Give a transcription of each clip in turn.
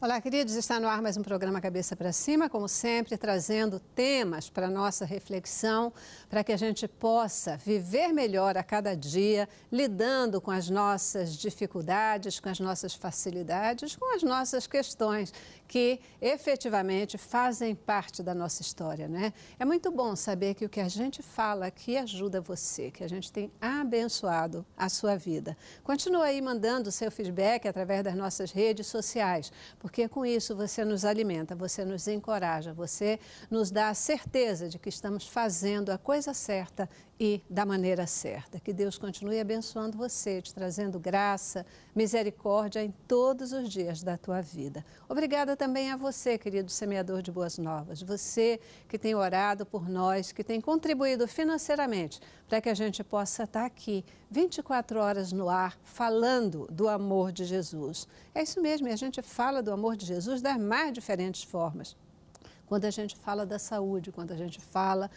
Olá, queridos, está no ar mais um programa Cabeça para Cima, como sempre, trazendo temas para a nossa reflexão, para que a gente possa viver melhor a cada dia, lidando com as nossas dificuldades, com as nossas facilidades, com as nossas questões, que efetivamente fazem parte da nossa história, né? É muito bom saber que o que a gente fala aqui ajuda você, que a gente tem abençoado a sua vida. Continua aí mandando o seu feedback através das nossas redes sociais, porque com isso você nos alimenta, você nos encoraja, você nos dá a certeza de que estamos fazendo a coisa certa e da maneira certa. Que Deus continue abençoando você, te trazendo graça, misericórdia em todos os dias da tua vida. Obrigada também a você, querido semeador de boas novas, você que tem orado por nós, que tem contribuído financeiramente para que a gente possa estar aqui 24 horas no ar falando do amor de Jesus. É isso mesmo, e a gente fala do amor de Jesus das mais diferentes formas. Quando a gente fala da saúde, quando a gente fala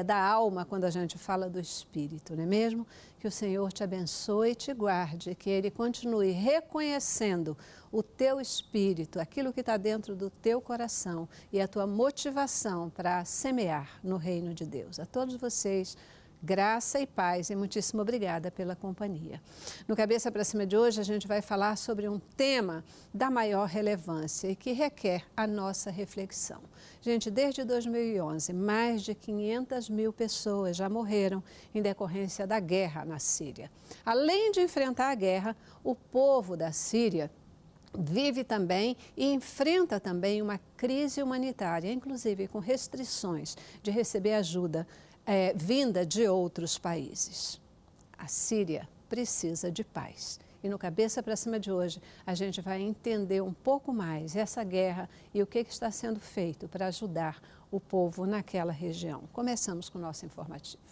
da alma, quando a gente fala do espírito, não é mesmo? Que o Senhor te abençoe e te guarde, que Ele continue reconhecendo o teu espírito, aquilo que está dentro do teu coração e a tua motivação para semear no reino de Deus. A todos vocês, graça e paz e muitíssimo obrigada pela companhia. No Cabeça para Cima de hoje, a gente vai falar sobre um tema da maior relevância e que requer a nossa reflexão. Gente, desde 2011, mais de 500 mil pessoas já morreram em decorrência da guerra na Síria. Além de enfrentar a guerra, o povo da Síria vive também e enfrenta também uma crise humanitária, inclusive com restrições de receber ajuda vinda de outros países. A Síria precisa de paz. E no Cabeça para Cima de hoje, a gente vai entender um pouco mais essa guerra e o que está sendo feito para ajudar o povo naquela região. Começamos com o nosso informativo.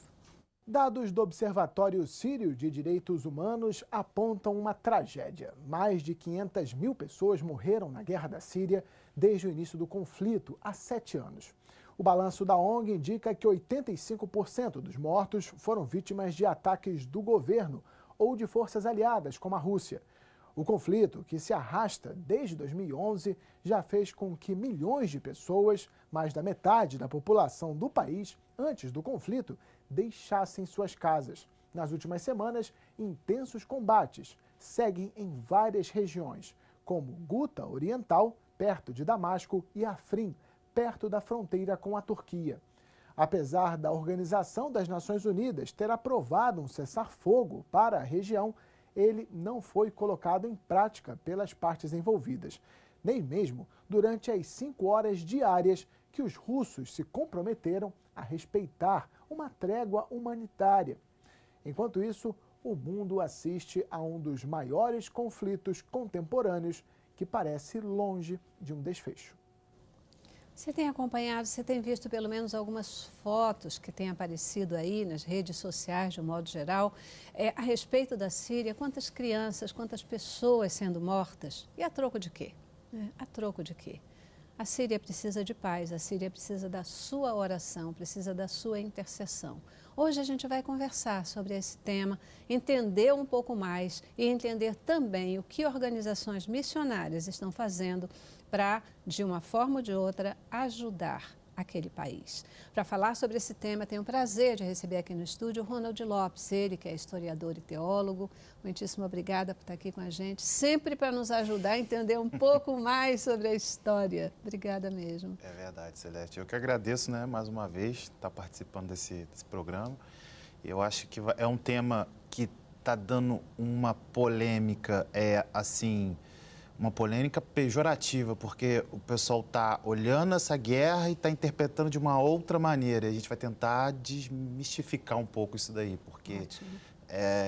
Dados do Observatório Sírio de Direitos Humanos apontam uma tragédia. Mais de 500 mil pessoas morreram na guerra da Síria desde o início do conflito, há 7 anos. O balanço da ONG indica que 85% dos mortos foram vítimas de ataques do governo ou de forças aliadas, como a Rússia. O conflito, que se arrasta desde 2011, já fez com que milhões de pessoas, mais da metade da população do país, antes do conflito, deixassem suas casas. Nas últimas semanas, intensos combates seguem em várias regiões, como Guta Oriental, perto de Damasco, e Afrin, perto da fronteira com a Turquia. Apesar da Organização das Nações Unidas ter aprovado um cessar-fogo para a região, ele não foi colocado em prática pelas partes envolvidas, nem mesmo durante as 5 horas diárias que os russos se comprometeram a respeitar uma trégua humanitária. Enquanto isso, o mundo assiste a um dos maiores conflitos contemporâneos que parece longe de um desfecho. Você tem acompanhado, você tem visto pelo menos algumas fotos que têm aparecido aí nas redes sociais, de um modo geral, a respeito da Síria, quantas crianças, quantas pessoas sendo mortas, e a troco de quê? A troco de quê? A Síria precisa de paz, a Síria precisa da sua oração, precisa da sua intercessão. Hoje a gente vai conversar sobre esse tema, entender um pouco mais e entender também o que organizações missionárias estão fazendo para, de uma forma ou de outra, ajudar aquele país. Para falar sobre esse tema, tenho o prazer de receber aqui no estúdio o Ronald Lopes, ele que é historiador e teólogo. Muitíssimo obrigada por estar aqui com a gente, sempre para nos ajudar a entender um pouco mais sobre a história. Obrigada mesmo. É verdade, Celeste. Eu que agradeço, né, mais uma vez, estar participando desse programa. Eu acho que é um tema que está dando uma polêmica, uma polêmica pejorativa, porque o pessoal está olhando essa guerra e está interpretando de uma outra maneira. A gente vai tentar desmistificar um pouco isso daí, porque,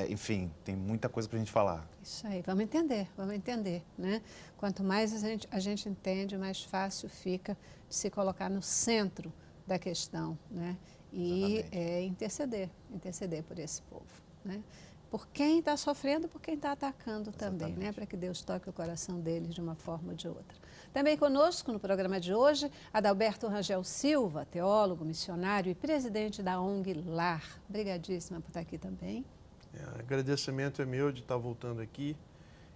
enfim, tem muita coisa para a gente falar. Isso aí, vamos entender, né? Quanto mais a gente entende, mais fácil fica de se colocar no centro da questão, né? E interceder por esse povo, né? Por quem está sofrendo, por quem está atacando também, né? Para que Deus toque o coração deles de uma forma ou de outra. Também conosco no programa de hoje, Adalberto Rangel Silva, teólogo, missionário e presidente da ONG LAR. Obrigadíssima por estar aqui também. Agradecimento é meu de estar voltando aqui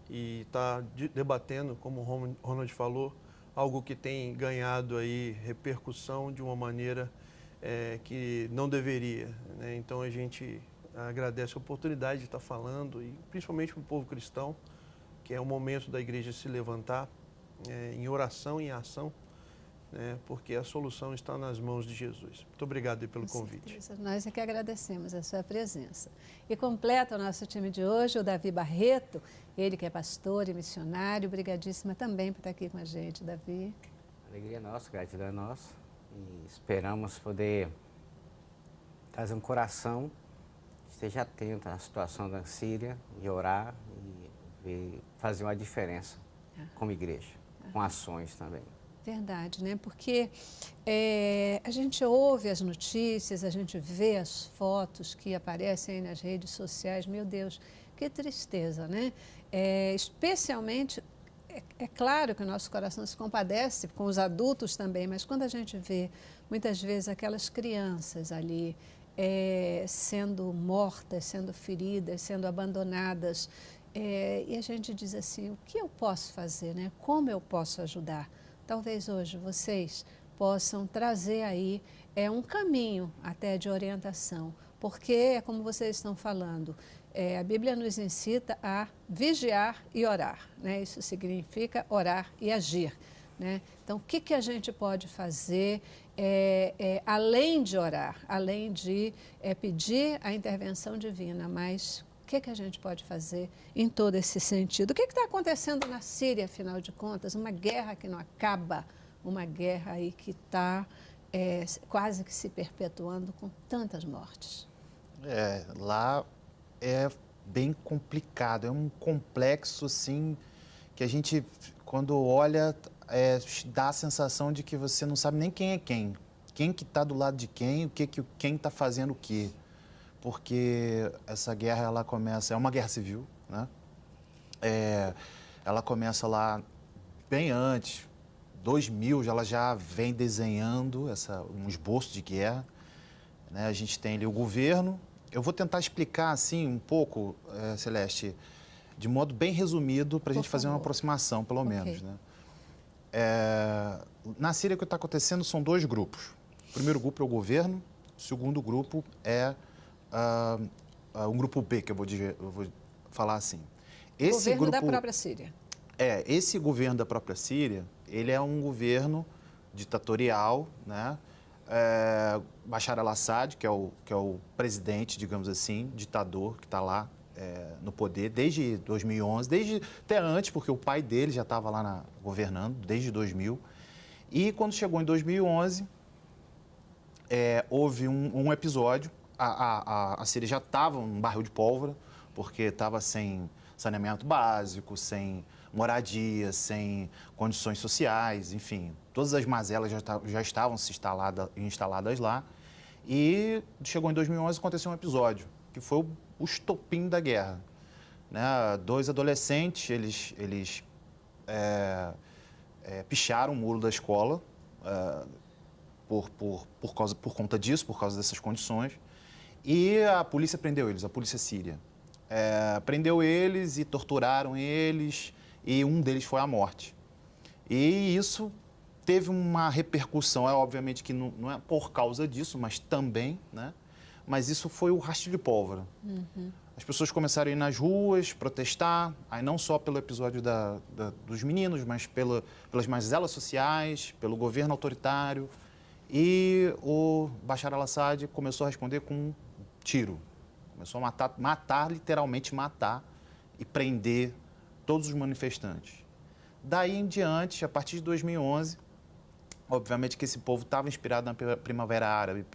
e está debatendo, como o Ronald falou, algo que tem ganhado aí repercussão de uma maneira que não deveria, né? Então a gente agradece a oportunidade de estar falando, e principalmente para o povo cristão, que é o momento da igreja se levantar em oração e em ação, né? Porque a solução está nas mãos de Jesus. Muito obrigado aí pelo convite. Nós é que agradecemos a sua presença. E completa o nosso time de hoje o Davi Barreto, ele que é pastor e missionário. Obrigadíssima também por estar aqui com a gente, Davi. Alegria nossa, gratidão é nossa. E esperamos poder trazer um coração que esteja atento à situação da Síria e orar e fazer uma diferença como igreja, com ações também. Verdade, né? Porque a gente ouve as notícias, a gente vê as fotos que aparecem aí nas redes sociais. Meu Deus, que tristeza, né? Especialmente, é claro que o nosso coração se compadece com os adultos também, mas quando a gente vê, muitas vezes, aquelas crianças ali sendo mortas, sendo feridas, sendo abandonadas, e a gente diz assim, o que eu posso fazer, né? Como eu posso ajudar? Talvez hoje vocês possam trazer aí um caminho até de orientação, porque é como vocês estão falando, a Bíblia nos incita a vigiar e orar, né? Isso significa orar e agir, né? Então, o que a gente pode fazer além de orar, além de pedir a intervenção divina, mas o que a gente pode fazer em todo esse sentido? O que está acontecendo na Síria, afinal de contas? Uma guerra que não acaba, uma guerra aí que está quase que se perpetuando com tantas mortes. Lá é bem complicado, é um complexo, assim, que a gente, quando olha, dá a sensação de que você não sabe nem quem é quem que está do lado de quem, quem está fazendo o quê. Porque essa guerra, ela começa, é uma guerra civil, né? Ela começa lá bem antes, 2000, ela já vem desenhando um esboço de guerra, né? A gente tem ali o governo. Eu vou tentar explicar, assim, um pouco, Celeste, de modo bem resumido, para a gente fazer uma aproximação, pelo menos, né? Na Síria, o que está acontecendo são dois grupos. O primeiro grupo é o governo, o segundo grupo é um grupo B, que eu vou falar assim. Esse governo da própria Síria. Esse governo da própria Síria, ele é um governo ditatorial, né? Bashar al-Assad, que é o presidente, digamos assim, ditador, que está lá no poder desde 2011, até antes, porque o pai dele já estava lá governando, desde 2000. E quando chegou em 2011, houve um episódio. A Síria já estava num barril de pólvora, porque estava sem saneamento básico, sem moradia, sem condições sociais, enfim. Todas as mazelas já estavam instaladas lá. E chegou em 2011 e aconteceu um episódio, que foi o estopim da guerra, né? Dois adolescentes, eles picharam o muro da escola por conta disso, por causa dessas condições. E a polícia prendeu eles, a polícia síria. Prendeu eles e torturaram eles, e um deles foi à morte. E isso teve uma repercussão, obviamente que não é por causa disso, mas também, né? Mas isso foi o rastro de pólvora. Uhum. As pessoas começaram a ir nas ruas, protestar, aí não só pelo episódio dos meninos, mas pelas mazelas sociais, pelo governo autoritário. E o Bashar al-Assad começou a responder com um tiro. Começou a matar, literalmente matar, e prender todos os manifestantes. Daí em diante, a partir de 2011, obviamente que esse povo estava inspirado na Primavera Árabe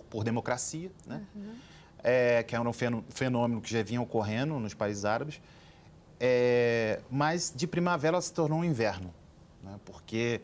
por democracia, né? Uhum. Que era um fenômeno que já vinha ocorrendo nos países árabes, mas de primavera se tornou um inverno, né? Porque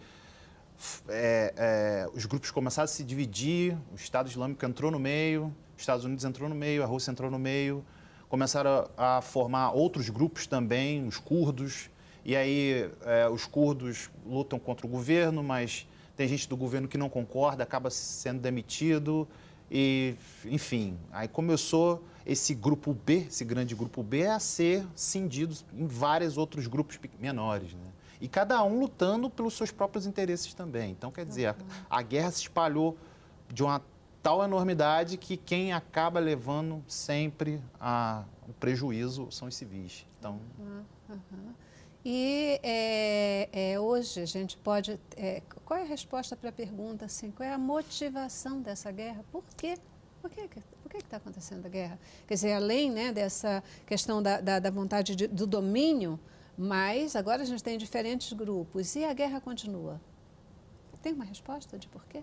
os grupos começaram a se dividir, o Estado Islâmico entrou no meio, os Estados Unidos entrou no meio, a Rússia entrou no meio, começaram a formar outros grupos também, os curdos, e aí os curdos lutam contra o governo, mas tem gente do governo que não concorda, acaba sendo demitido, e, enfim, aí começou esse grupo B, esse grande grupo B, é a ser cindido em vários outros grupos menores, né? E cada um lutando pelos seus próprios interesses também. Então, quer dizer, a guerra se espalhou de uma tal enormidade que quem acaba levando sempre o prejuízo são os civis. Então... E hoje a gente pode... qual é a resposta para a pergunta? Assim, qual é a motivação dessa guerra? Por quê? Por que está acontecendo a guerra? Quer dizer, além, né, dessa questão da vontade do domínio, mas agora a gente tem diferentes grupos e a guerra continua. Tem uma resposta de por quê?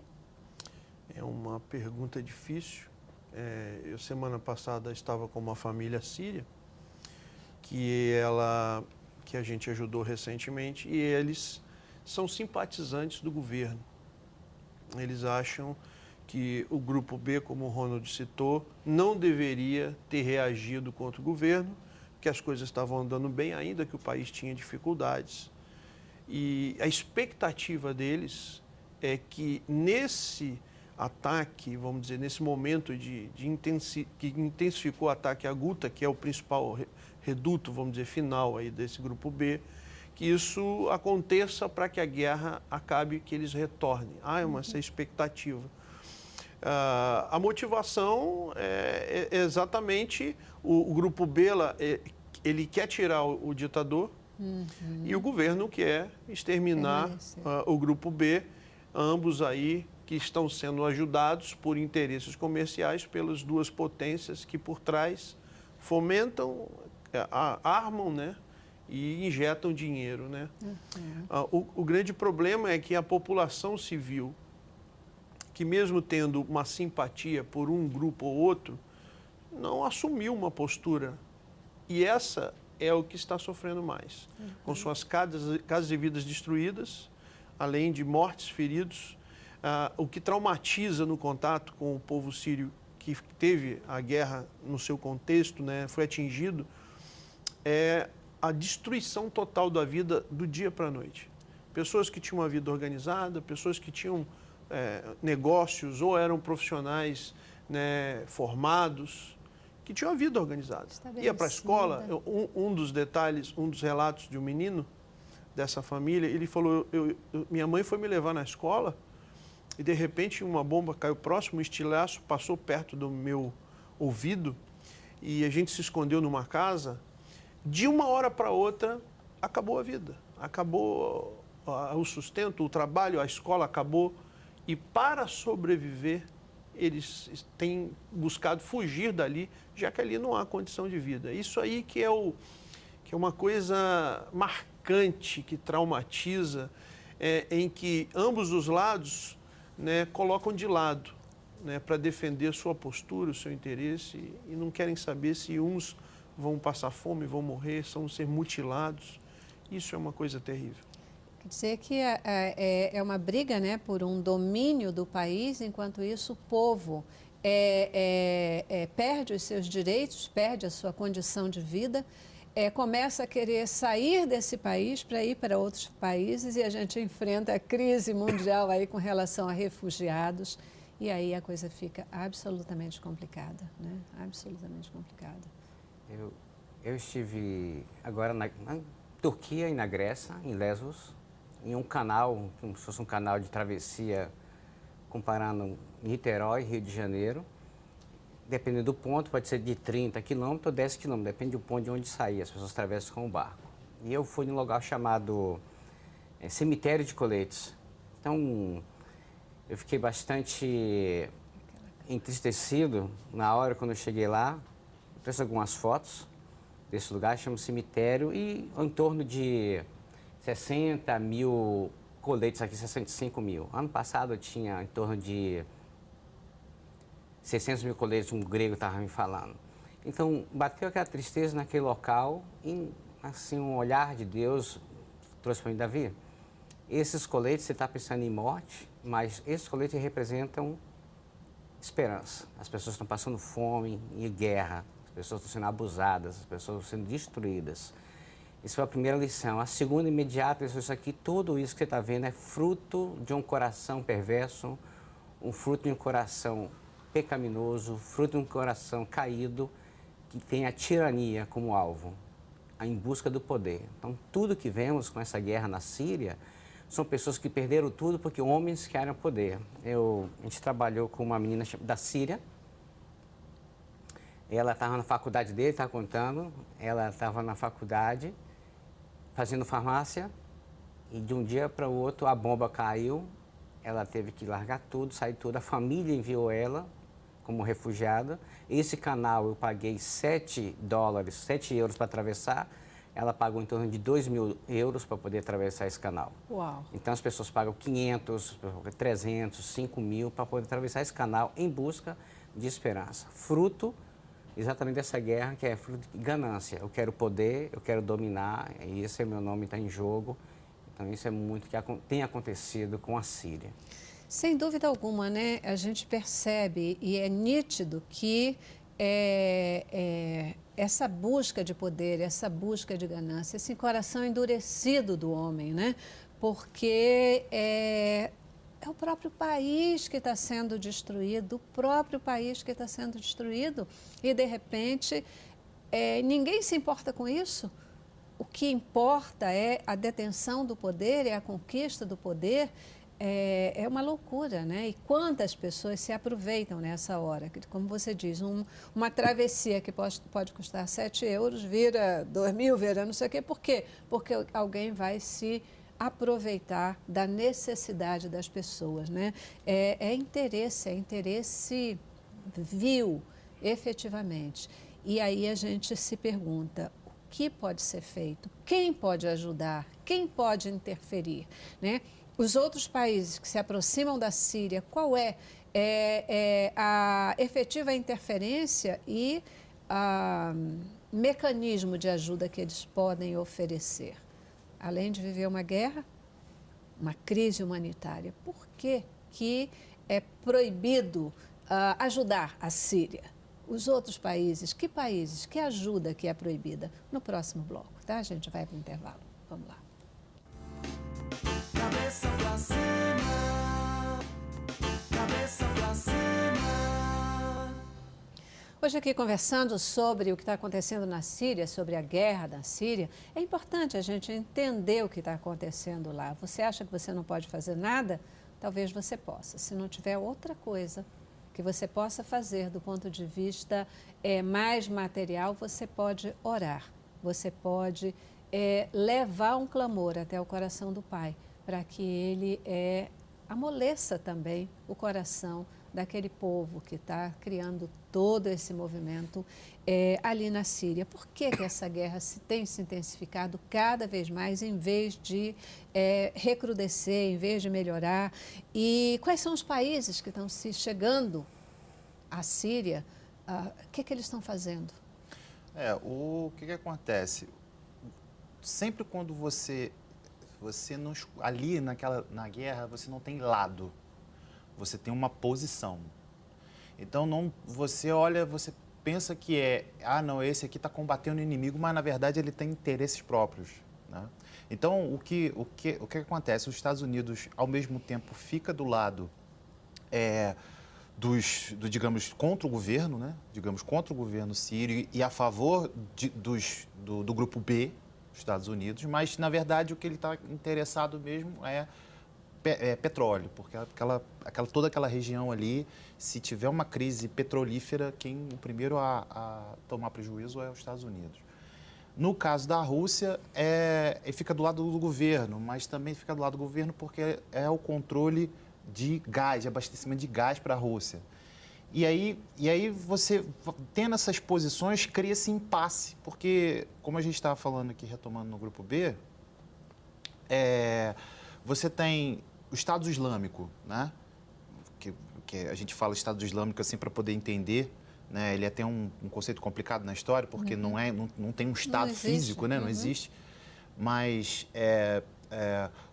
É uma pergunta difícil. Eu, semana passada, estava com uma família síria que a gente ajudou recentemente e eles são simpatizantes do governo. Eles acham que o grupo B, como o Ronald citou, não deveria ter reagido contra o governo, que as coisas estavam andando bem, ainda que o país tinha dificuldades. E a expectativa deles é que nesse ataque, vamos dizer, nesse momento que intensificou o ataque à Guta, que é o principal reduto, vamos dizer, final aí desse grupo B, que isso aconteça para que a guerra acabe, que eles retornem. Essa expectativa. A motivação é exatamente o grupo B, ele quer tirar o ditador e o governo quer exterminar o grupo B, ambos aí que estão sendo ajudados por interesses comerciais pelas duas potências que por trás fomentam, armam, né, e injetam dinheiro, né? O grande problema é que a população civil, que mesmo tendo uma simpatia por um grupo ou outro, não assumiu uma postura. E essa é o que está sofrendo mais. Com suas casas e vidas destruídas, além de mortes, feridos, o que traumatiza no contato com o povo sírio que teve a guerra no seu contexto, né, foi atingido, é a destruição total da vida do dia para a noite. Pessoas que tinham uma vida organizada, pessoas que tinham negócios ou eram profissionais, né, formados, que tinham a vida organizada. Ia para a escola. Um dos detalhes, um dos relatos de um menino dessa família, ele falou, minha mãe foi me levar na escola e de repente uma bomba caiu próximo, um estilhaço passou perto do meu ouvido e a gente se escondeu numa casa. De uma hora para outra, acabou a vida, acabou o sustento, o trabalho, a escola acabou. E para sobreviver, eles têm buscado fugir dali, já que ali não há condição de vida. Isso aí que é uma coisa marcante, que traumatiza, em que ambos os lados, né, colocam de lado, né, para defender sua postura, o seu interesse, e não querem saber se uns vão passar fome, vão morrer, vão ser mutilados. Isso é uma coisa terrível. Quer dizer que é uma briga, né, por um domínio do país, enquanto isso o povo perde os seus direitos, perde a sua condição de vida, começa a querer sair desse país para ir para outros países e a gente enfrenta a crise mundial aí com relação a refugiados e aí a coisa fica absolutamente complicada, né? Absolutamente complicada. Eu estive agora na Turquia e na Grécia, em Lesbos, em um canal, como se fosse um canal de travessia, comparando Niterói e Rio de Janeiro. Dependendo do ponto, pode ser de 30 quilômetros ou 10 quilômetros, depende do ponto de onde sair, as pessoas atravessam com o barco. E eu fui num lugar chamado Cemitério de Coletes. Então, eu fiquei bastante entristecido na hora quando eu cheguei lá. Eu trouxe algumas fotos desse lugar, chama Cemitério, e em torno de 60 mil coletes aqui, 65 mil. Ano passado eu tinha em torno de 600 mil coletes, um grego estava me falando. Então, bateu aquela tristeza naquele local e, assim, um olhar de Deus trouxe para mim, Davi, esses coletes, você está pensando em morte, mas esses coletes representam esperança. As pessoas estão passando fome e guerra, as pessoas estão sendo abusadas, as pessoas estão sendo destruídas. Isso foi a primeira lição. A segunda, imediata, isso aqui, tudo isso que você está vendo é fruto de um coração perverso, um fruto de um coração pecaminoso, fruto de um coração caído, que tem a tirania como alvo, em busca do poder. Então, tudo que vemos com essa guerra na Síria são pessoas que perderam tudo porque homens querem poder. A gente trabalhou com uma menina da Síria. Ela estava na faculdade dele, está contando. Ela estava na faculdade, fazendo farmácia, e de um dia para o outro a bomba caiu. Ela teve que largar tudo, sair tudo. A família enviou ela como refugiada. Esse canal eu paguei 7 euros para atravessar. Ela pagou em torno de 2.000 euros para poder atravessar esse canal. Uau. Então as pessoas pagam 500, 300, 5.000 para poder atravessar esse canal em busca de esperança. Fruto exatamente dessa guerra, que é fruto de ganância. Eu quero poder, eu quero dominar, e esse é meu nome, está em jogo. Então isso é muito que tem acontecido com a Síria. Sem dúvida alguma, né? A gente percebe e é nítido que essa busca de poder, essa busca de ganância, esse coração endurecido do homem, né? Porque é o próprio país que está sendo destruído, o próprio país que está sendo destruído, e de repente ninguém se importa com isso. O que importa é a detenção do poder, é a conquista do poder. É uma loucura, né? E quantas pessoas se aproveitam nessa hora? Como você diz, uma travessia que pode custar 7 euros, vira 2.000, vira não sei o quê. Por quê? Porque alguém vai se aproveitar da necessidade das pessoas, né? É interesse vil, efetivamente. E aí a gente se pergunta, o que pode ser feito? Quem pode ajudar? Quem pode interferir, né? Os outros países que se aproximam da Síria, qual é a efetiva interferência e mecanismo de ajuda que eles podem oferecer? Além de viver uma guerra, uma crise humanitária, por que é proibido ajudar a Síria? Os outros países, que ajuda que é proibida? No próximo bloco, tá? A gente vai para o intervalo. Vamos lá. Cabeça pra cima, cabeça pra cima. Hoje aqui conversando sobre o que está acontecendo na Síria, sobre a guerra da Síria, é importante a gente entender o que está acontecendo lá. Você acha que você não pode fazer nada? Talvez você possa. Se não tiver outra coisa que você possa fazer do ponto de vista mais material, você pode orar, você pode levar um clamor até o coração do Pai, para que ele amoleça também o coração daquele povo que está criando todo esse movimento ali na Síria. Por que essa guerra tem se intensificado cada vez mais, em vez de recrudescer, em vez de melhorar? E quais são os países que estão se chegando à Síria? O que eles estão fazendo? O que acontece? Sempre quando você não, ali na guerra, você não tem lado, você tem uma posição. Então, você olha, você pensa que não, esse aqui está combatendo o inimigo, mas na verdade ele tem interesses próprios, né? Então, o que acontece? Os Estados Unidos, ao mesmo tempo, fica do lado digamos, contra o governo, né? Digamos, contra o governo sírio e a favor do grupo B, Estados Unidos, mas, na verdade, o que ele está interessado mesmo é petróleo, porque toda aquela região ali, se tiver uma crise petrolífera, o primeiro a tomar prejuízo é os Estados Unidos. No caso da Rússia, ele fica do lado do governo, mas também fica do lado do governo porque é o controle de gás, de abastecimento de gás para a Rússia. E aí você, tendo essas posições, cria-se impasse, porque, como a gente estava falando aqui, retomando no grupo B, você tem o Estado Islâmico, né? Que a gente fala Estado Islâmico assim para poder entender, né? Ele é até um conceito complicado na história, porque não tem um Estado físico, né? Não existe. Mas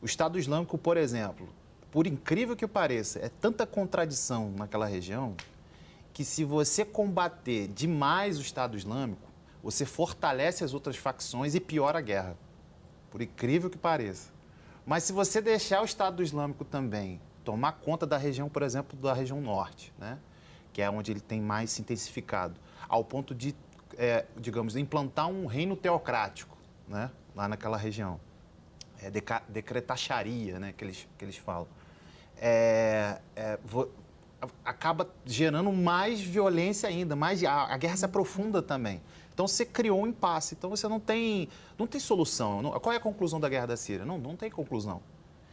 o Estado Islâmico, por exemplo, por incrível que pareça, é tanta contradição naquela região que, se você combater demais o Estado Islâmico, você fortalece as outras facções e piora a guerra, por incrível que pareça. Mas se você deixar o Estado Islâmico também tomar conta da região, por exemplo, da região norte, né, que é onde ele tem mais se intensificado, ao ponto de digamos, implantar um reino teocrático, né, lá naquela região. Decretacharia, né, que eles falam. Acaba gerando mais violência ainda, a guerra se aprofunda também. Então, você criou um impasse. Então, você não tem solução. Qual é a conclusão da guerra da Síria? Não tem conclusão.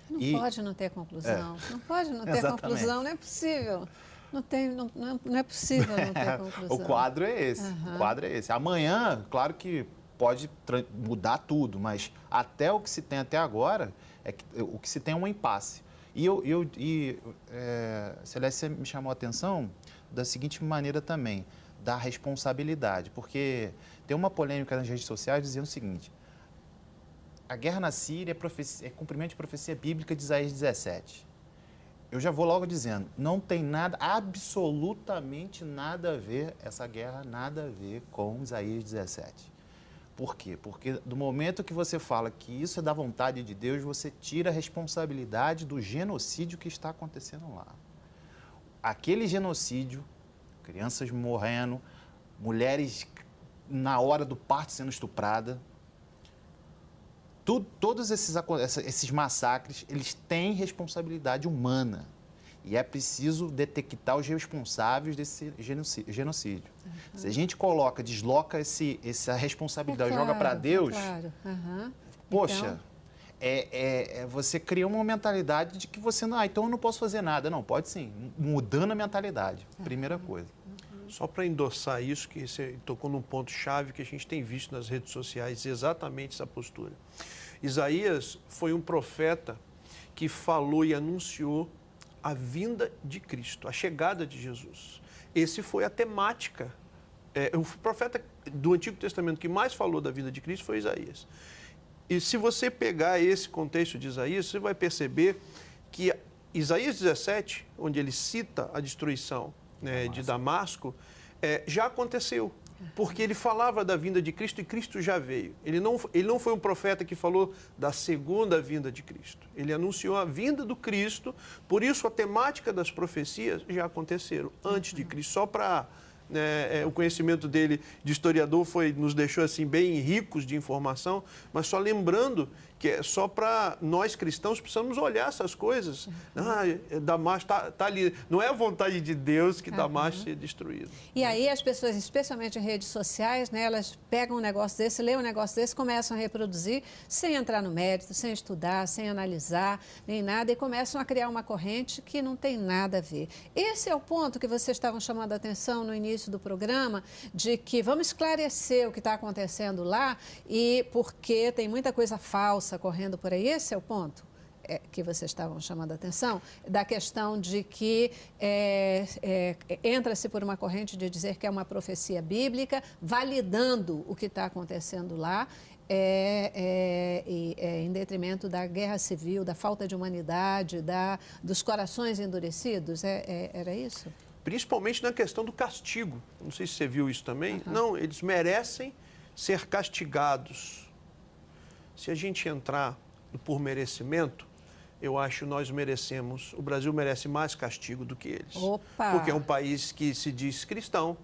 Não pode não ter conclusão. Não pode não ter Exatamente. conclusão, não é possível. Não é possível não ter conclusão. O quadro é esse. O quadro é esse. Amanhã, claro que pode mudar tudo, mas até o que se tem até agora, o que se tem é um impasse. Celeste, você me chamou a atenção da seguinte maneira também, da responsabilidade, porque tem uma polêmica nas redes sociais dizendo o seguinte: a guerra na Síria é cumprimento de profecia bíblica de Isaías 17. Eu já vou logo dizendo, não tem nada, absolutamente nada a ver, essa guerra nada a ver com Isaías 17. Por quê? Porque do momento que você fala que isso é da vontade de Deus, você tira a responsabilidade do genocídio que está acontecendo lá. Aquele genocídio, crianças morrendo, mulheres na hora do parto sendo estupradas, todos esses massacres, eles têm responsabilidade humana. E é preciso detectar os responsáveis desse genocídio. Se a gente desloca essa responsabilidade, joga para Deus, poxa, então... você cria uma mentalidade de que você não... então eu não posso fazer nada. Não, pode sim, mudando a mentalidade, primeira coisa. Só para endossar isso, que você tocou num ponto-chave que a gente tem visto nas redes sociais, exatamente essa postura. Isaías foi um profeta que falou e anunciou a vinda de Cristo, a chegada de Jesus. Esse foi a temática. O profeta do Antigo Testamento que mais falou da vinda de Cristo foi Isaías. E se você pegar esse contexto de Isaías, você vai perceber que Isaías 17, onde ele cita a destruição de Damasco, já aconteceu. Porque ele falava da vinda de Cristo e Cristo já veio. Ele não foi um profeta que falou da segunda vinda de Cristo. Ele anunciou a vinda do Cristo, por isso a temática das profecias já aconteceram antes de Cristo. Só para o conhecimento dele de historiador nos deixou assim bem ricos de informação, mas só lembrando que só para nós cristãos precisamos olhar essas coisas. Damasco está ali. Não é a vontade de Deus que Damasco seja destruído. E aí as pessoas, especialmente em redes sociais, elas pegam um negócio desse, leem um negócio desse, começam a reproduzir sem entrar no mérito, sem estudar, sem analisar, nem nada, e começam a criar uma corrente que não tem nada a ver. Esse é o ponto que vocês estavam chamando a atenção no início do programa, de que vamos esclarecer o que está acontecendo lá, e porque tem muita coisa falsa correndo por aí. Esse é o ponto que vocês estavam chamando a atenção, da questão de que entra-se por uma corrente de dizer que é uma profecia bíblica, validando o que está acontecendo lá, em detrimento da guerra civil, da falta de humanidade, dos corações endurecidos. Era isso? Principalmente na questão do castigo. Não sei se você viu isso também. Não, eles merecem ser castigados. Se a gente entrar por merecimento, eu acho que nós merecemos, o Brasil merece mais castigo do que eles. Opa! Porque é um país que se diz cristão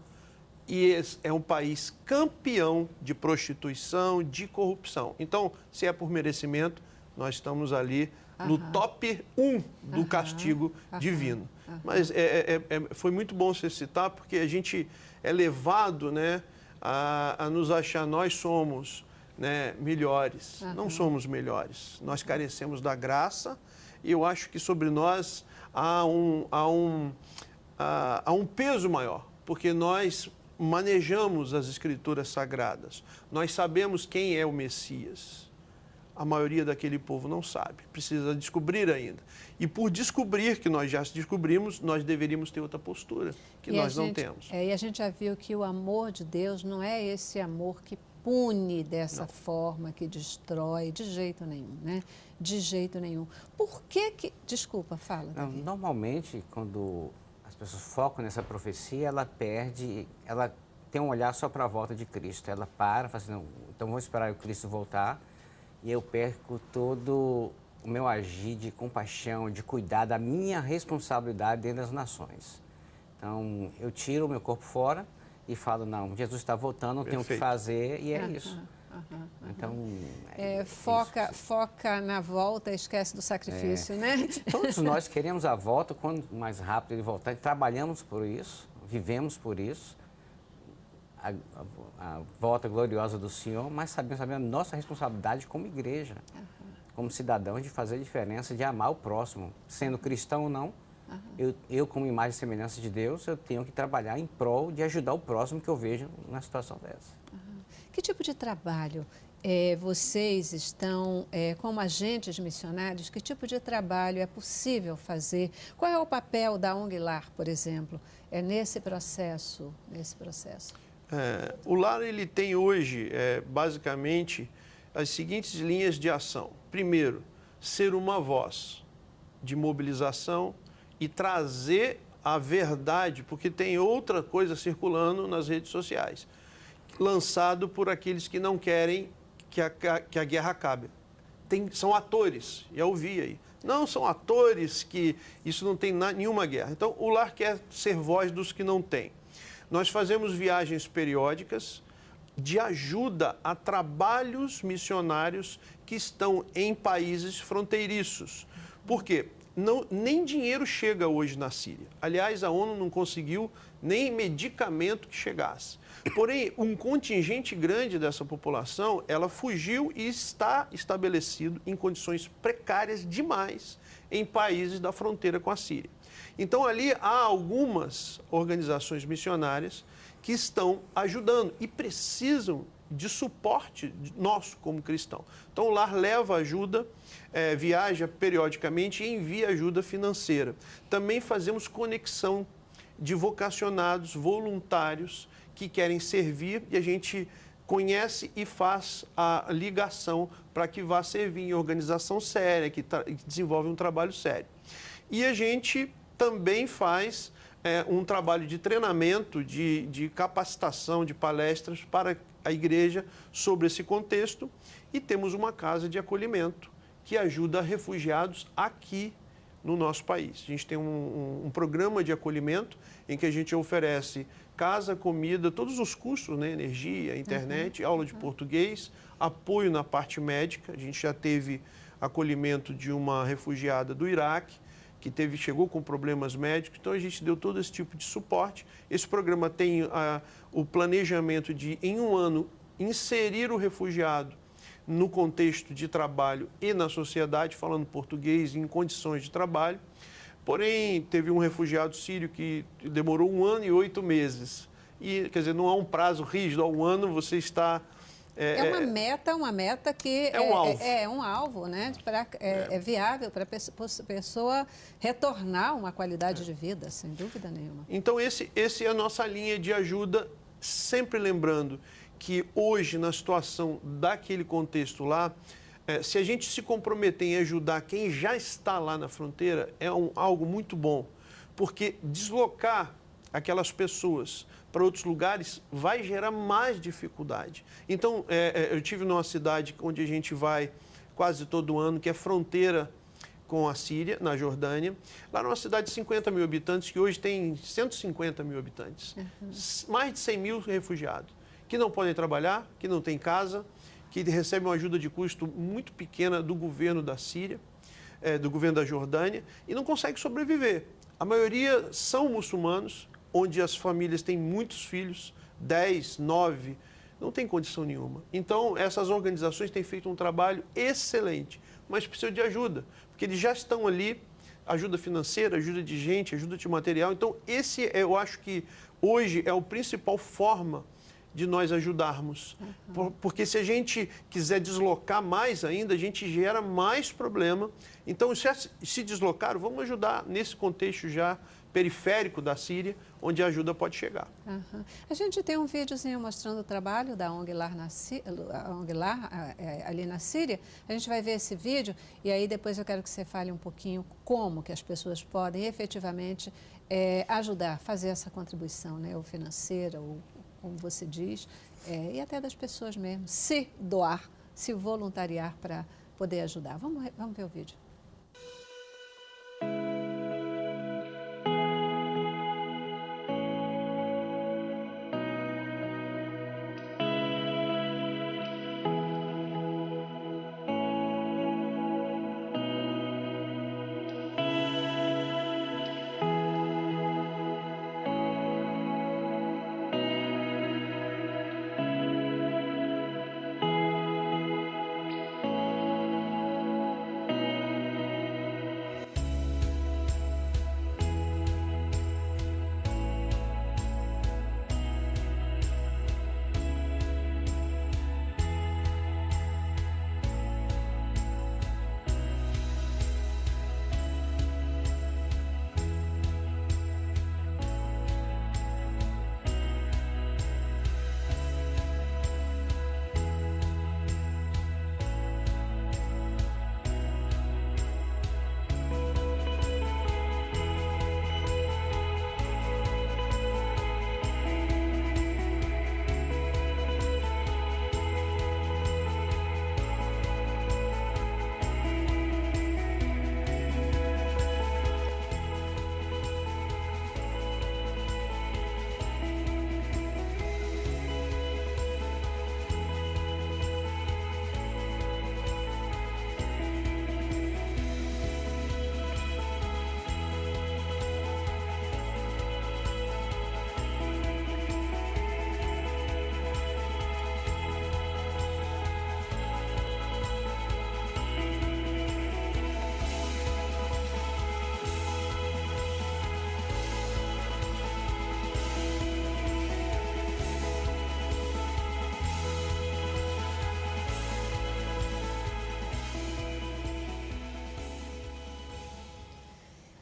e é um país campeão de prostituição, de corrupção. Então, se é por merecimento, nós estamos ali no top 1 do castigo divino. Mas foi muito bom você citar, porque a gente é levado a nos achar, nós somos melhores. Não somos melhores. Nós carecemos da graça e eu acho que sobre nós há um peso maior, porque nós manejamos as escrituras sagradas. Nós sabemos quem é o Messias. A maioria daquele povo não sabe, precisa descobrir ainda. E por descobrir que nós já descobrimos, nós deveríamos ter outra postura, que nós não temos. E a gente já viu que o amor de Deus não é esse amor que pune dessa forma, que destrói, de jeito nenhum, De jeito nenhum. Por que... Desculpa, fala. Normalmente, quando as pessoas focam nessa profecia, ela tem um olhar só para a volta de Cristo. Ela fala assim, não, então vou esperar o Cristo voltar e eu perco todo o meu agir de compaixão, de cuidar da minha responsabilidade dentro das nações. Então, eu tiro o meu corpo fora e falo, não, Jesus está voltando, não tenho o que Perfeito. fazer, e é isso. Então, Foca na volta e esquece do sacrifício, né? todos nós queremos a volta, quanto mais rápido ele voltar, e trabalhamos por isso, vivemos por isso, a volta gloriosa do Senhor, mas sabemos a nossa responsabilidade como igreja, como cidadãos, de fazer a diferença, de amar o próximo, sendo cristão ou não. Eu, como imagem e semelhança de Deus, eu tenho que trabalhar em prol de ajudar o próximo que eu vejo numa situação dessa. Que tipo de trabalho vocês estão, como agentes missionários, que tipo de trabalho é possível fazer? Qual é o papel da ONG Lar, por exemplo, nesse processo? O Lar ele tem hoje, basicamente, as seguintes linhas de ação. Primeiro, ser uma voz de mobilização e trazer a verdade, porque tem outra coisa circulando nas redes sociais, lançado por aqueles que não querem que a guerra acabe. São atores, já ouvi aí. Não são atores que isso não tem nenhuma guerra. Então, o Lar quer ser voz dos que não têm. Nós fazemos viagens periódicas de ajuda a trabalhos missionários que estão em países fronteiriços. Por quê? Nem dinheiro chega hoje na Síria. Aliás, a ONU não conseguiu nem medicamento que chegasse. Porém, um contingente grande dessa população, ela fugiu e está estabelecido em condições precárias demais em países da fronteira com a Síria. Então, ali há algumas organizações missionárias que estão ajudando e precisam de suporte nosso como cristão. Então, o Lar leva ajuda, viaja periodicamente e envia ajuda financeira. Também fazemos conexão de vocacionados, voluntários que querem servir e a gente conhece e faz a ligação para que vá servir em organização séria, que desenvolve um trabalho sério. E a gente também faz um trabalho de treinamento, de capacitação, de palestras para a igreja sobre esse contexto e temos uma casa de acolhimento que ajuda refugiados aqui no nosso país. A gente tem um programa de acolhimento em que a gente oferece casa, comida, todos os custos, né? Energia, internet, aula de português, apoio na parte médica. A gente já teve acolhimento de uma refugiada do Iraque, que chegou com problemas médicos, então a gente deu todo esse tipo de suporte. Esse programa tem o planejamento de, em um ano, inserir o refugiado no contexto de trabalho e na sociedade, falando português, em condições de trabalho. Porém, teve um refugiado sírio que demorou 1 ano e 8 meses. E, quer dizer, não há um prazo rígido, há 1 ano você está... uma meta que é um alvo, né? É viável para a pessoa retornar uma qualidade de vida, sem dúvida nenhuma. Então, esse é a nossa linha de ajuda, sempre lembrando que hoje, na situação daquele contexto lá, se a gente se comprometer em ajudar quem já está lá na fronteira, é algo muito bom, porque deslocar aquelas pessoas para outros lugares vai gerar mais dificuldade. Então, eu estive numa cidade onde a gente vai quase todo ano, que é fronteira com a Síria, na Jordânia. Lá numa cidade de 50 mil habitantes, que hoje tem 150 mil habitantes. Mais de 100 mil refugiados, que não podem trabalhar, que não têm casa, que recebem uma ajuda de custo muito pequena do governo da Síria, do governo da Jordânia, e não conseguem sobreviver. A maioria são muçulmanos, onde as famílias têm muitos filhos, 10, 9, não tem condição nenhuma. Então, essas organizações têm feito um trabalho excelente, mas precisam de ajuda, porque eles já estão ali, ajuda financeira, ajuda de gente, ajuda de material. Então, eu acho que hoje é a principal forma de nós ajudarmos. Porque se a gente quiser deslocar mais ainda, a gente gera mais problema. Então, se deslocaram, vamos ajudar nesse contexto já periférico da Síria, onde a ajuda pode chegar. A gente tem um videozinho mostrando o trabalho da ONG Lar, ali na Síria. A gente vai ver esse vídeo e aí depois eu quero que você fale um pouquinho como que as pessoas podem efetivamente ajudar, fazer essa contribuição, né, ou financeira, ou como você diz, e até das pessoas mesmo, se doar, se voluntariar para poder ajudar. Vamos ver o vídeo.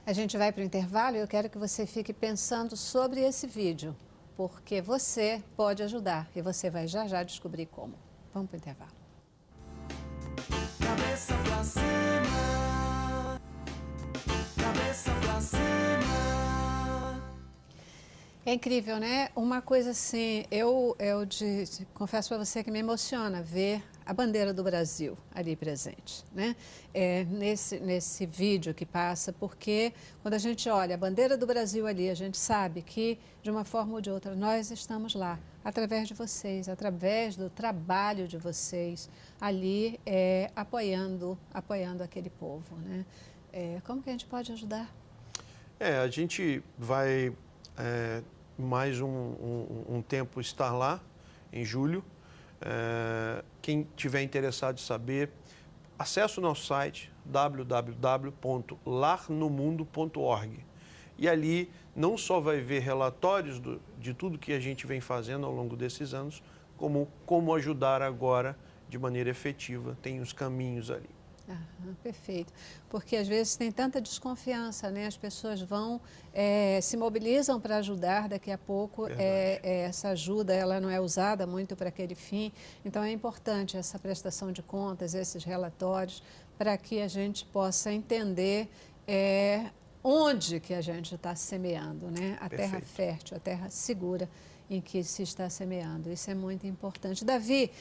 A gente vai para o intervalo e eu quero que você fique pensando sobre esse vídeo, porque você pode ajudar e você vai já já descobrir como. Vamos para o intervalo. Cabeça pra cima, cabeça pra cima. É incrível, né? Uma coisa assim, eu confesso para você que me emociona ver a bandeira do Brasil ali presente, né? Nesse vídeo que passa, porque quando a gente olha a bandeira do Brasil ali, a gente sabe que, de uma forma ou de outra, nós estamos lá, através de vocês, através do trabalho de vocês, ali apoiando aquele povo, né? Como que a gente pode ajudar? A gente vai mais um tempo estar lá, em julho. Quem tiver interessado em saber, acesse o nosso site www.larnomundo.org e ali não só vai ver relatórios de tudo que a gente vem fazendo ao longo desses anos, como ajudar agora de maneira efetiva, tem os caminhos ali. Perfeito, porque às vezes tem tanta desconfiança, né? As pessoas vão, se mobilizam para ajudar, daqui a pouco essa ajuda ela não é usada muito para aquele fim, então é importante essa prestação de contas, esses relatórios, para que a gente possa entender onde que a gente está semeando, né? A terra fértil, a terra segura em que se está semeando, isso é muito importante. Davi,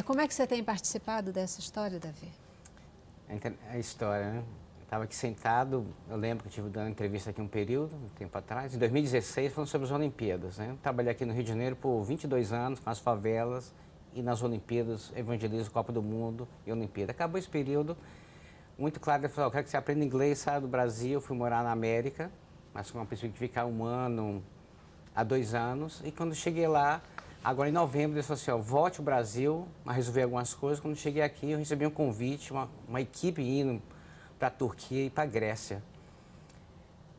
como é que você tem participado dessa história, Davi? A história, né? Eu estava aqui sentado, eu lembro que eu estive dando entrevista aqui um período, um tempo atrás, em 2016, falando sobre as Olimpíadas, né? Eu trabalhei aqui no Rio de Janeiro por 22 anos, com as favelas, e nas Olimpíadas, evangelizo Copa do Mundo e Olimpíada. Acabou esse período, muito claro, eu falei, eu quero que você aprenda inglês, saia do Brasil, fui morar na América, mas com uma perspectiva de ficar 1 ano a 2 anos, e quando cheguei lá, agora em novembro, eles falaram assim, volte ao Brasil a resolver algumas coisas. Quando cheguei aqui, eu recebi um convite, uma equipe indo para a Turquia e para a Grécia.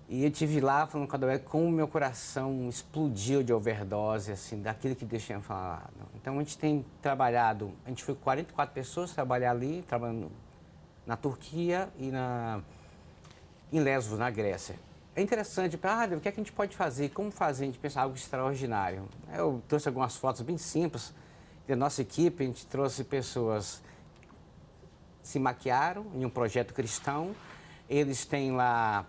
E eu estive lá falando com a Adalberto, como o meu coração explodiu de overdose, assim, daquilo que Deus tinha falado. Então a gente tem trabalhado, a gente foi 44 pessoas trabalhar ali, trabalhando na Turquia e em Lesbos, na Grécia. É interessante, o que é que a gente pode fazer? Como fazer? A gente pensa algo extraordinário. Eu trouxe algumas fotos bem simples da nossa equipe. A gente trouxe pessoas que se maquiaram em um projeto cristão. Eles têm lá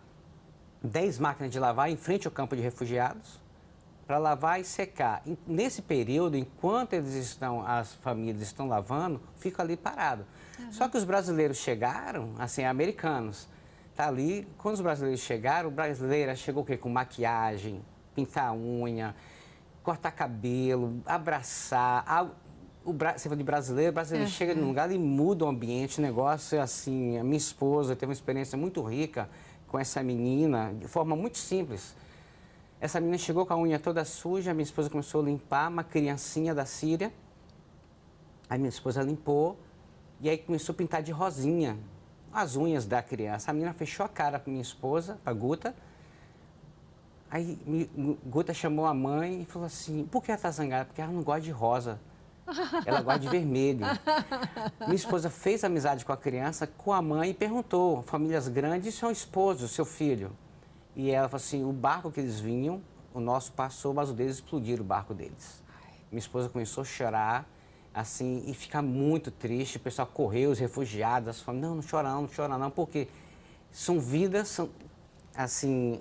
10 máquinas de lavar em frente ao campo de refugiados para lavar e secar. E nesse período, enquanto as famílias estão lavando, fica ali parado. Só que os brasileiros chegaram, assim, americanos. Tá ali, quando os brasileiros chegaram, o brasileiro chegou o quê? Com maquiagem, pintar a unha, cortar cabelo, abraçar. Você falou de brasileiro, o brasileiro chega num lugar e muda o ambiente, o negócio é assim. A minha esposa teve uma experiência muito rica com essa menina, de forma muito simples. Essa menina chegou com a unha toda suja, a minha esposa começou a limpar, uma criancinha da Síria. Aí minha esposa limpou e aí começou a pintar de rosinha as unhas da criança. A menina fechou a cara para minha esposa, para Guta. Aí Guta chamou a mãe e falou assim, por que ela está zangada? Porque ela não gosta de rosa, ela gosta de vermelho. Minha esposa fez amizade com a criança, com a mãe e perguntou, famílias grandes, e seu esposo, seu filho? E ela falou assim, o barco que eles vinham, o nosso passou, mas o deles explodiram o barco deles. Minha esposa começou a chorar, assim, e ficar muito triste, o pessoal correu, os refugiados, as famílias, não chora não, porque são vidas, assim,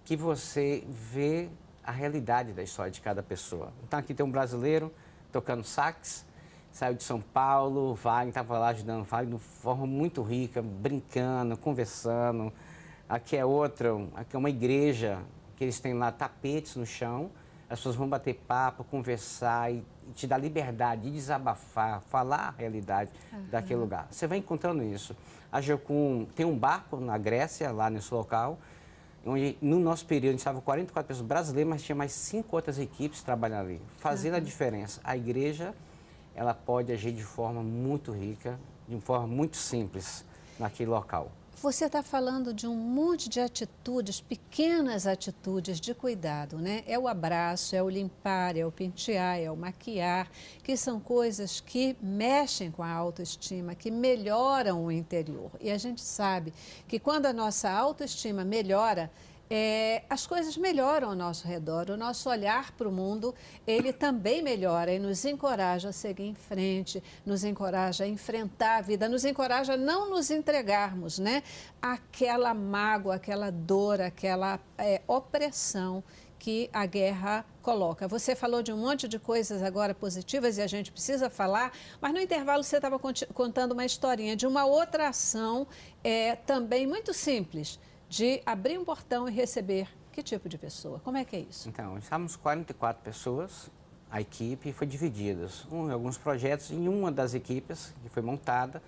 que você vê a realidade da história de cada pessoa. Então aqui tem um brasileiro tocando sax, saiu de São Paulo, Wagner estava lá ajudando o Wagner de forma muito rica, brincando, conversando. Aqui é uma igreja, que eles têm lá tapetes no chão, as pessoas vão bater papo, conversar e te dar liberdade de desabafar, falar a realidade daquele lugar. Você vai encontrando isso. A Jocum tem um barco na Grécia, lá nesse local, onde no nosso período a gente estava 44 pessoas brasileiras, mas tinha mais 5 outras equipes trabalhando ali, fazendo a diferença. A igreja, ela pode agir de forma muito rica, de forma muito simples naquele local. Você está falando de um monte de atitudes, pequenas atitudes de cuidado, né? É o abraço, é o limpar, é o pentear, é o maquiar, que são coisas que mexem com a autoestima, que melhoram o interior. E a gente sabe que quando a nossa autoestima melhora, as coisas melhoram ao nosso redor, o nosso olhar para o mundo, ele também melhora e nos encoraja a seguir em frente, nos encoraja a enfrentar a vida, nos encoraja a não nos entregarmos, né? Aquela mágoa, aquela dor, aquela opressão que a guerra coloca. Você falou de um monte de coisas agora positivas e a gente precisa falar, mas no intervalo você estava contando uma historinha de uma outra ação também muito simples, de abrir um portão e receber que tipo de pessoa? Como é que é isso? Então, estávamos 44 pessoas, a equipe foi dividida em alguns projetos. Em uma das equipes que foi montada,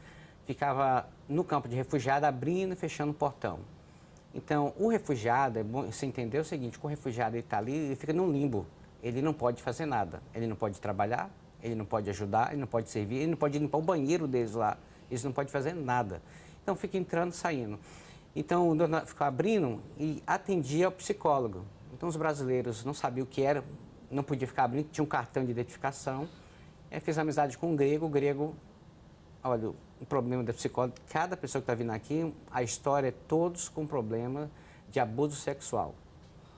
ficava no campo de refugiado, abrindo e fechando o portão. Então, o refugiado, é bom você entender o seguinte, que o refugiado está ali, ele fica num limbo, ele não pode fazer nada, ele não pode trabalhar, ele não pode ajudar, ele não pode servir, ele não pode limpar o banheiro deles lá, eles não podem fazer nada. Então, fica entrando e saindo. Então, ficava abrindo e atendia ao psicólogo. Então, os brasileiros não sabiam o que era, não podia ficar abrindo, tinha um cartão de identificação. Fiz amizade com o grego, olha, o problema da psicóloga, cada pessoa que está vindo aqui, a história é todos com problema de abuso sexual.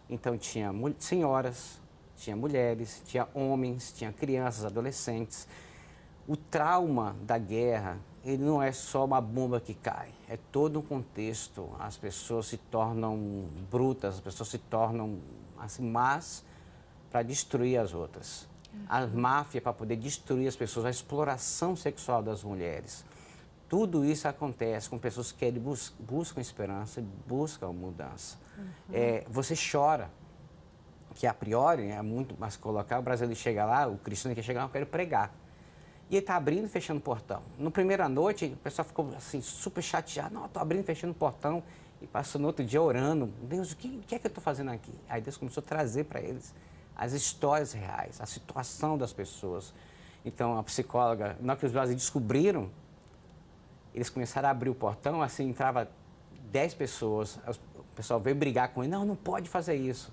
Então, tinha senhoras, tinha mulheres, tinha homens, tinha crianças, adolescentes. O trauma da guerra, ele não é só uma bomba que cai, é todo um contexto. As pessoas se tornam brutas, as pessoas se tornam assim, más para destruir as outras. A máfia para poder destruir as pessoas, a exploração sexual das mulheres. Tudo isso acontece com pessoas que buscam esperança e buscam mudança. Você chora, que a priori é muito mais colocar, o brasileiro chega lá, o cristão que chega lá, eu quero pregar. E ele está abrindo e fechando o portão. Na primeira noite, o pessoal ficou assim, super chateado. Não, estou abrindo e fechando o portão. E passou no outro dia orando. Deus, o que é que eu estou fazendo aqui? Aí Deus começou a trazer para eles as histórias reais, a situação das pessoas. Então, a psicóloga, na hora que os brasileiros descobriram, eles começaram a abrir o portão, assim, entrava 10 pessoas. O pessoal veio brigar com ele. Não pode fazer isso.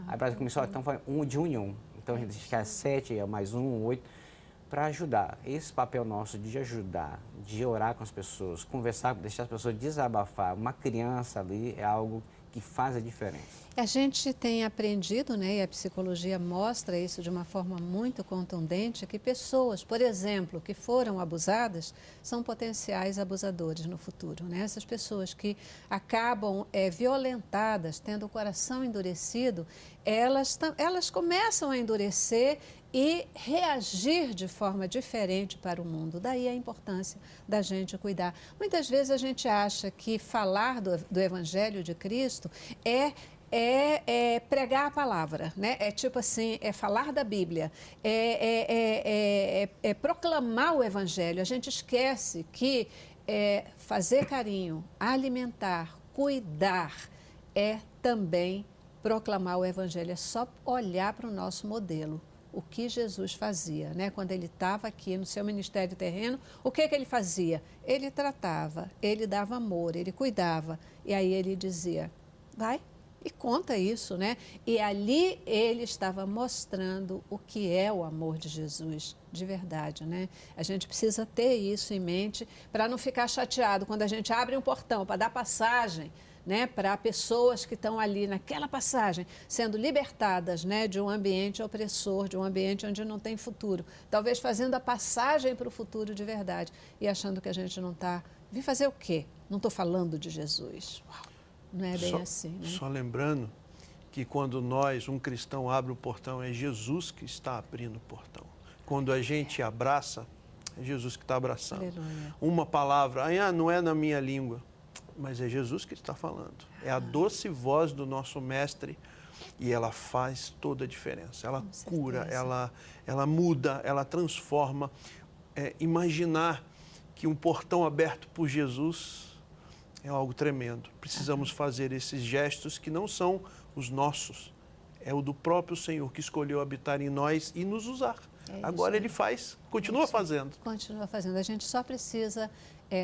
Aí o Brasil começou, então foi de um em um. Então, a gente quer 7, mais 8. Para ajudar, esse papel nosso de ajudar, de orar com as pessoas, conversar, deixar as pessoas desabafar, uma criança ali é algo que faz a diferença. A gente tem aprendido, né, e a psicologia mostra isso de uma forma muito contundente, que pessoas, por exemplo, que foram abusadas, são potenciais abusadores no futuro, né? Essas pessoas que acabam violentadas, tendo o coração endurecido, elas começam a endurecer e reagir de forma diferente para o mundo. Daí a importância da gente cuidar. Muitas vezes a gente acha que falar do Evangelho de Cristo é pregar a palavra, né? É tipo assim, é falar da Bíblia, é proclamar o Evangelho. A gente esquece que fazer carinho, alimentar, cuidar é também proclamar o Evangelho. É só olhar para o nosso modelo. O que Jesus fazia, né? Quando ele estava aqui no seu ministério terreno, o que ele fazia? Ele tratava, ele dava amor, ele cuidava. E aí ele dizia, vai e conta isso, né? E ali ele estava mostrando o que é o amor de Jesus, de verdade, né? A gente precisa ter isso em mente para não ficar chateado quando a gente abre um portão para dar passagem, né, para pessoas que estão ali naquela passagem, sendo libertadas, né, de um ambiente opressor, de um ambiente onde não tem futuro. Talvez fazendo a passagem para o futuro de verdade e achando que a gente não está... Vim fazer o quê? Não estou falando de Jesus. Uau, não é bem assim, né? Só lembrando que quando um cristão abre o portão, é Jesus que está abrindo o portão. Quando a gente abraça, é Jesus que está abraçando. Aleluia. Uma palavra, não é na minha língua. Mas é Jesus que está falando. É a doce voz do nosso mestre e ela faz toda a diferença. Ela cura, ela muda, ela transforma. Imaginar que um portão aberto por Jesus é algo tremendo. Precisamos fazer esses gestos que não são os nossos. É o do próprio Senhor que escolheu habitar em nós e nos usar. Agora ele continua fazendo. Continua fazendo. A gente só precisa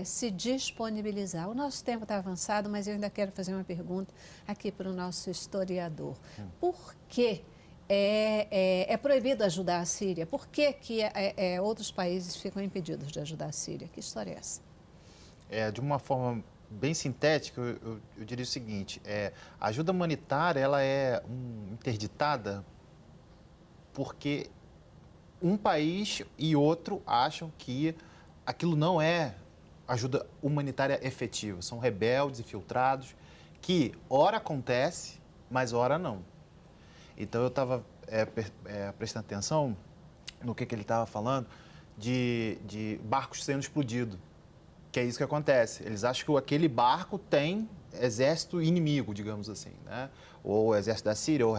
se disponibilizar. O nosso tempo está avançado, mas eu ainda quero fazer uma pergunta aqui para o nosso historiador. Por que é proibido ajudar a Síria? Por que outros países ficam impedidos de ajudar a Síria? Que história é essa? De uma forma bem sintética, eu diria o seguinte, a ajuda humanitária ela é interditada porque um país e outro acham que aquilo não é ajuda humanitária efetiva. São rebeldes, infiltrados, que ora acontece, mas ora não. Então eu estava prestando atenção no que ele estava falando de barcos sendo explodidos. Que é isso que acontece. Eles acham que aquele barco tem exército inimigo, digamos assim, né? Ou o exército da Síria, ou o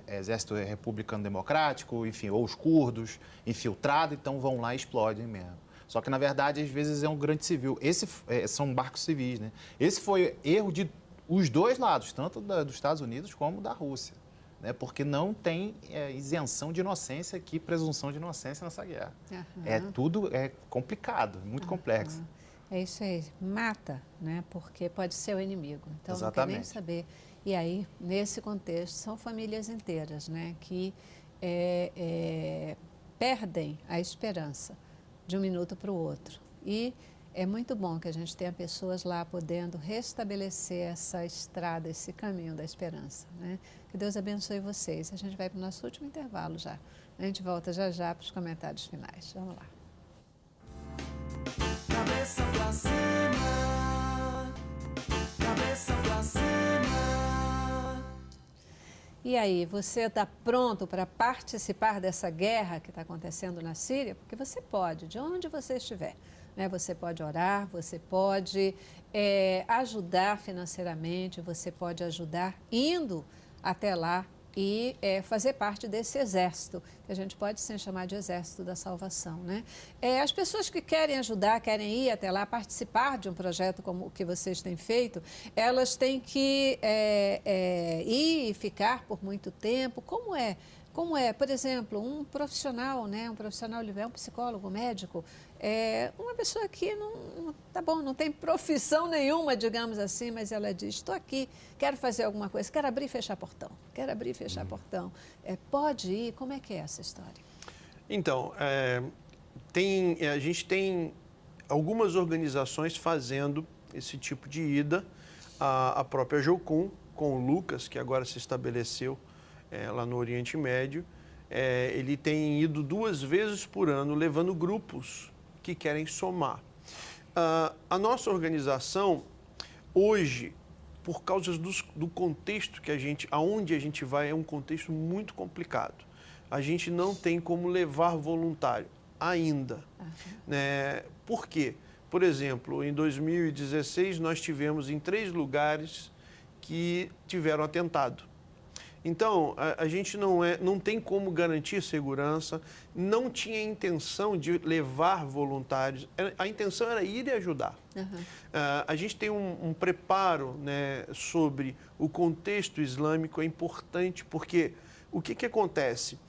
exército republicano democrático, enfim, ou os curdos infiltrados, então vão lá e explodem mesmo. Só que, na verdade, às vezes é um grande civil. São barcos civis, né? Esse foi erro de os dois lados, tanto dos Estados Unidos como da Rússia, né? Porque não tem isenção de inocência aqui, presunção de inocência nessa guerra. Tudo complicado, muito complexo. É isso aí, mata, né? Porque pode ser o inimigo. Então, exatamente. Não quer nem saber. E aí, nesse contexto, são famílias inteiras, né? Que perdem a esperança de um minuto para o outro. E é muito bom que a gente tenha pessoas lá podendo restabelecer essa estrada, esse caminho da esperança, né? Que Deus abençoe vocês. A gente vai para o nosso último intervalo já. A gente volta já para os comentários finais. Vamos lá. Cabeça pra cima, cabeça pra cima. E aí, você está pronto para participar dessa guerra que está acontecendo na Síria? Porque você pode, de onde você estiver, né? Você pode orar, você pode ajudar financeiramente, você pode ajudar indo até lá e fazer parte desse exército, que a gente pode sim chamar de exército da salvação, né? As pessoas que querem ajudar, querem ir até lá, participar de um projeto como o que vocês têm feito, elas têm que ir e ficar por muito tempo. Como é, por exemplo, um profissional, né? Um profissional liberal, um psicólogo, um médico, uma pessoa que não tem profissão nenhuma, digamos assim, mas ela diz, estou aqui, quero fazer alguma coisa, quero abrir e fechar portão, portão. Pode ir? Como é que é essa história? Então, a gente tem algumas organizações fazendo esse tipo de ida, a própria Jocum, com o Lucas, que agora se estabeleceu lá no Oriente Médio, ele tem ido 2 vezes por ano, levando grupos que querem somar. A nossa organização, hoje, por causa do contexto aonde a gente vai, é um contexto muito complicado. A gente não tem como levar voluntário ainda. Né? Por quê? Por exemplo, em 2016, nós tivemos em 3 lugares que tiveram atentado. Então, a gente não tem como garantir segurança, não tinha intenção de levar voluntários, a intenção era ir e ajudar. A gente tem um preparo, né, sobre o contexto islâmico, é importante, porque o que acontece?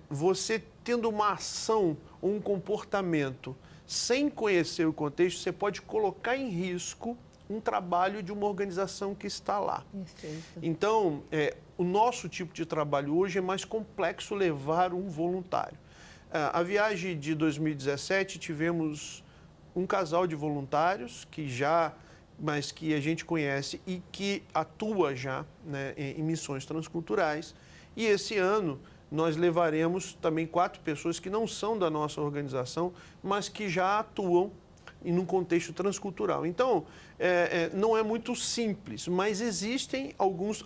Você tendo uma ação, um comportamento, sem conhecer o contexto, você pode colocar em risco um trabalho de uma organização que está lá. Perfeito. Então, o nosso tipo de trabalho hoje é mais complexo levar um voluntário. A viagem de 2017, tivemos um casal de voluntários mas que a gente conhece e que atua já, né, em missões transculturais. E esse ano nós levaremos também 4 pessoas que não são da nossa organização, mas que já atuam e num contexto transcultural. Então, não é muito simples, mas existem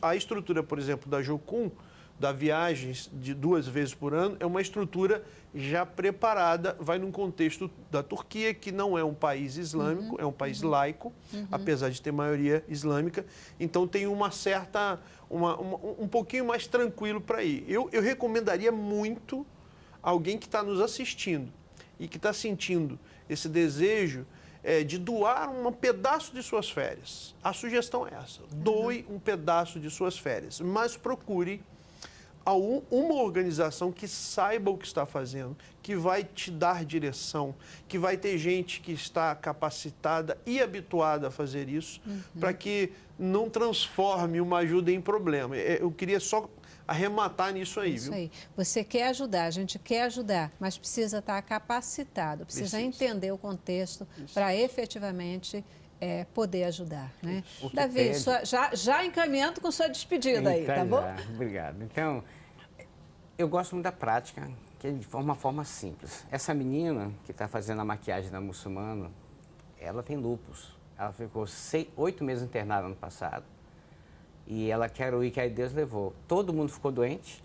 a estrutura, por exemplo, da Jocum, da viagens de 2 vezes por ano, é uma estrutura já preparada, vai num contexto da Turquia, que não é um país islâmico, é um país laico, apesar de ter maioria islâmica, então tem uma certa, um pouquinho mais tranquilo para ir. Eu recomendaria muito alguém que está nos assistindo e que está sentindo esse desejo de doar um pedaço de suas férias. A sugestão é essa, doe um pedaço de suas férias, mas procure uma organização que saiba o que está fazendo, que vai te dar direção, que vai ter gente que está capacitada e habituada a fazer isso, para que não transforme uma ajuda em problema. Eu queria só arrematar nisso aí, Isso viu? aí. Você quer ajudar, a gente quer ajudar, mas precisa estar capacitado, precisa entender o contexto para efetivamente poder ajudar, né? Davi, já encaminhando com sua despedida aí, tá bom? Obrigado. Então, eu gosto muito da prática, que é de uma forma simples. Essa menina que está fazendo a maquiagem da muçulmana, ela tem lúpus. Ela ficou 8 meses internada ano passado. E ela quer o ir que aí Deus levou. Todo mundo ficou doente,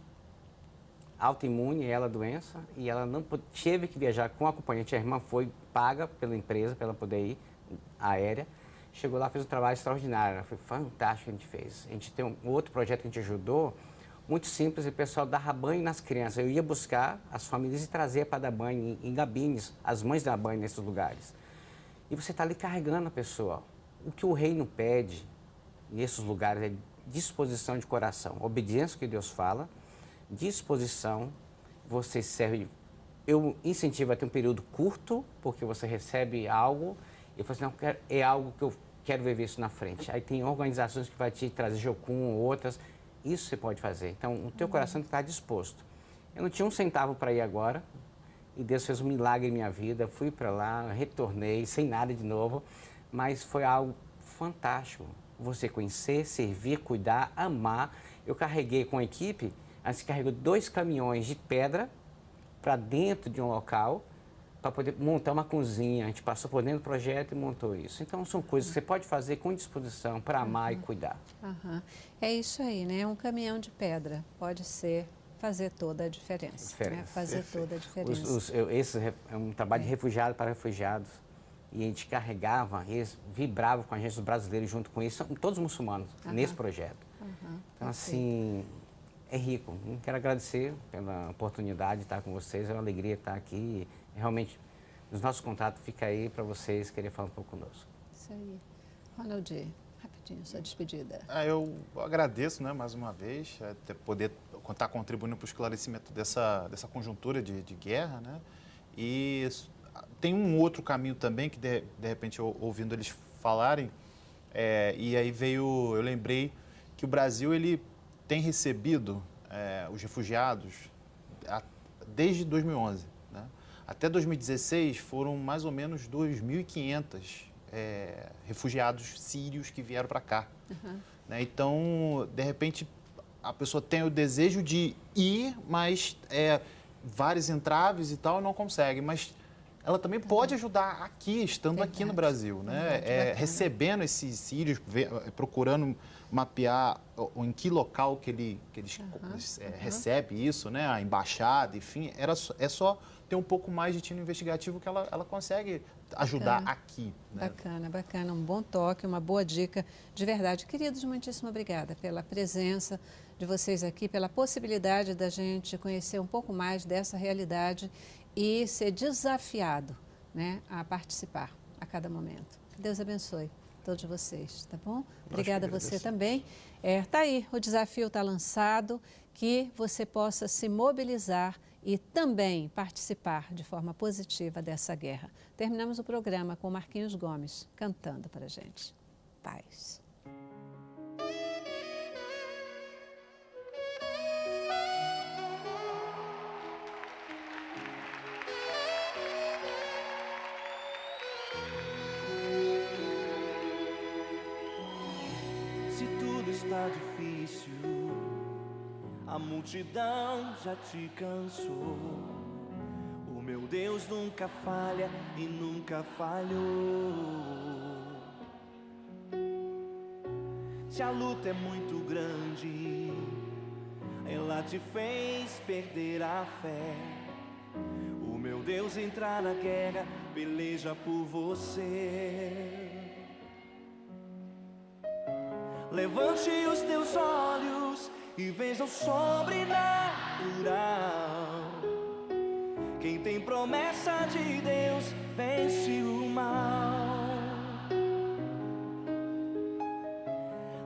autoimune, ela a doença, e ela não teve que viajar com a acompanhante. A irmã foi paga pela empresa para ela poder ir, aérea. Chegou lá, fez um trabalho extraordinário. Foi fantástico que a gente fez. A gente tem um outro projeto que a gente ajudou, muito simples, e o pessoal dava banho nas crianças. Eu ia buscar as famílias e trazer para dar banho em gabines, as mães dar banho nesses lugares. E você está ali carregando a pessoa. O que o reino pede nesses lugares é disposição de coração, obediência ao que Deus fala, disposição, você serve. Eu incentivo a ter um período curto, porque você recebe algo e você não quer, é algo que eu quero viver isso na frente. Aí tem organizações que vai te trazer Jocum, outras, isso você pode fazer. Então, o teu coração está disposto. Eu não tinha um centavo para ir agora, e Deus fez um milagre em minha vida, fui para lá, retornei, sem nada de novo, mas foi algo fantástico. Você conhecer, servir, cuidar, amar. Eu carreguei com a equipe, a gente carregou 2 caminhões de pedra para dentro de um local para poder montar uma cozinha. A gente passou por dentro do projeto e montou isso. Então, são coisas que você pode fazer com disposição para amar e cuidar. É isso aí, né? Um caminhão de pedra pode fazer toda a diferença. Né? Fazer toda a diferença. Esse é um trabalho de refugiado para refugiados. E a gente carregava, eles vibravam com a gente, os brasileiros, junto com isso, são todos muçulmanos, nesse projeto. Então, assim, é rico. Quero agradecer pela oportunidade de estar com vocês, é uma alegria estar aqui. Realmente, os nossos contatos ficam aí para vocês querem falar um pouco conosco. Isso aí. Ronald, rapidinho, sua despedida. Eu agradeço, né, mais uma vez, poder estar contribuindo para o esclarecimento dessa conjuntura de guerra, né? E tem um outro caminho também que, de repente, ouvindo eles falarem, e aí eu lembrei que o Brasil ele tem recebido os refugiados desde 2011. Né? Até 2016 foram mais ou menos 2.500 refugiados sírios que vieram para cá. Né? Então, de repente, a pessoa tem o desejo de ir, mas vários entraves e tal, não consegue. Mas ela também pode ajudar aqui, estando aqui no Brasil, né? Recebendo esses sírios, procurando mapear em que local que eles recebem isso, né? A embaixada, enfim. É só ter um pouco mais de tino investigativo que ela consegue ajudar aqui. Né? Bacana. Um bom toque, uma boa dica. De verdade, queridos, muitíssimo obrigada pela presença de vocês aqui, pela possibilidade da gente conhecer um pouco mais dessa realidade e ser desafiado, né, a participar a cada momento. Que Deus abençoe todos vocês, tá bom? Obrigada a você também. Tá aí, o desafio está lançado, que você possa se mobilizar e também participar de forma positiva dessa guerra. Terminamos o programa com Marquinhos Gomes cantando para a gente. Paz. Se tudo está difícil, a multidão já te cansou. O meu Deus nunca falha e nunca falhou. Se a luta é muito grande, ela te fez perder a fé. O meu Deus entra na guerra, peleja por você. Levante os teus olhos e veja o sobrenatural. Quem tem promessa de Deus vence o mal.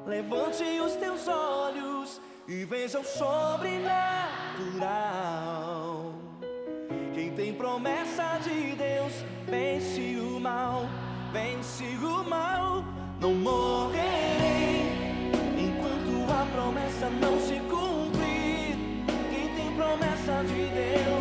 Levante os teus olhos, e veja o sobrenatural. Quem tem promessa de Deus vence o mal, vence o mal. Não morrerei enquanto a promessa não se cumprir. Quem tem promessa de Deus